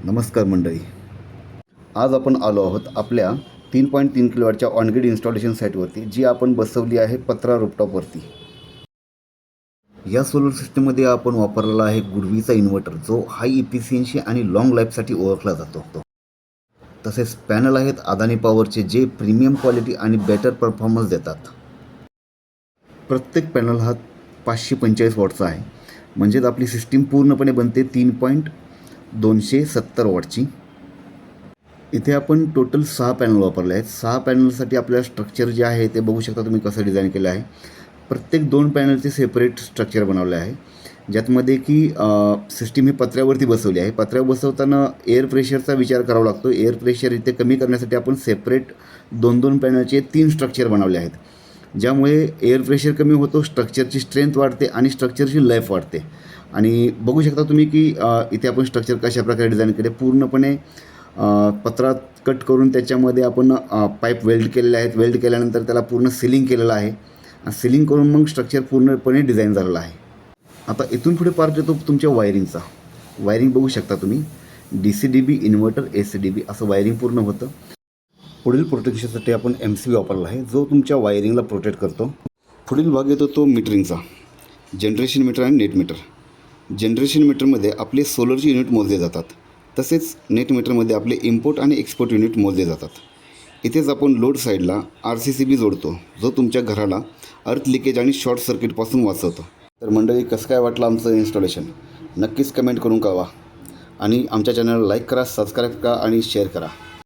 नमस्कार मंडळी, आज आपण आलो आहोत आपल्या 3.3 किलोवॅटच्या ऑनग्रिड इन्स्टॉलेशन साईटवरती, जी आपण बसवली आहे पत्रा रूफटॉपवरती. या सोलर सिस्टममध्ये आपण वापरलेला आहे गुडवीचा इन्व्हर्टर, जो हाय इफिशियन्सी आणि लाँग लाईफसाठी ओळखला जातो. तसेच पॅनल आहेत अदानी पॉवरचे, जे प्रीमियम क्वालिटी आणि बेटर परफॉर्मन्स देतात. प्रत्येक पॅनल हा 545 वॉटचा आहे, म्हणजेच आपली सिस्टीम पूर्णपणे बनते 3.270 वॉटची. इथे आपण टोटल 6 पॅनल वापरले आहेत. 6 पॅनलसाठी आपल्याला स्ट्रक्चर जे आहे ते बघू शकता तुम्ही कसं डिझाईन केलं आहे. प्रत्येक 2 पॅनलचे सेपरेट स्ट्रक्चर बनवले आहे, ज्यातमध्ये की सिस्टीम ही पत्र्यावरती बसवली आहे. पत्र्यावर बसवताना एअर प्रेशरचा विचार करावा लागतो. एअर प्रेशर इथे कमी करण्यासाठी आपण सेपरेट 2-2 पॅनलचे 3 स्ट्रक्चर बनवले आहेत, ज्यामुळे एअर प्रेशर कमी होतो, स्ट्रक्चरची स्ट्रेंथ वाढते आणि स्ट्रक्चरची लाईफ वाढते. आणि बघू शकता तुम्ही की इथे आपण स्ट्रक्चर कशाप्रकारे डिझाईन केले. पूर्णपणे पत्रा कट करून त्याच्यामध्ये आपण पाईप वेल्ड केलेले आहेत. वेल्ड केल्यानंतर त्याला पूर्ण सिलिंग केलेलं आहे. सिलिंग करून मग स्ट्रक्चर पूर्णपणे डिझाईन झालेलं आहे. आता इथून पुढे पार्ट येतो तुमच्या वायरिंगचा. वायरिंग बघू शकता तुम्ही, DCDB इन्व्हर्टर ACDB असं वायरिंग पूर्ण होतं. पुढील प्रोटेक्शनसाठी आपण MCB वापरला आहे, जो तुमच्या वायरिंगला प्रोटेक्ट करतो. पुढील भाग येतो तो मीटरिंगचा. जनरेशन मीटर आणि नेट मीटर. जनरेशन मीटरमध्ये आपले सोलरचे युनिट मोजले जातात, तसेच नेट मीटरमध्ये आपले इम्पोर्ट आणि एक्सपोर्ट युनिट मोजले जातात. इथेच आपण लोड साईडला RCCB जोडतो, जो तुमच्या घराला अर्थ लिकेज आणि शॉर्ट सर्किटपासून वाचवतो. तर मंडळी, कसं काय वाटलं आमचं इन्स्टॉलेशन, नक्कीच कमेंट करून कळवा. आणि आमच्या चॅनलला लाईक करा, सबस्क्राईब करा आणि शेअर करा.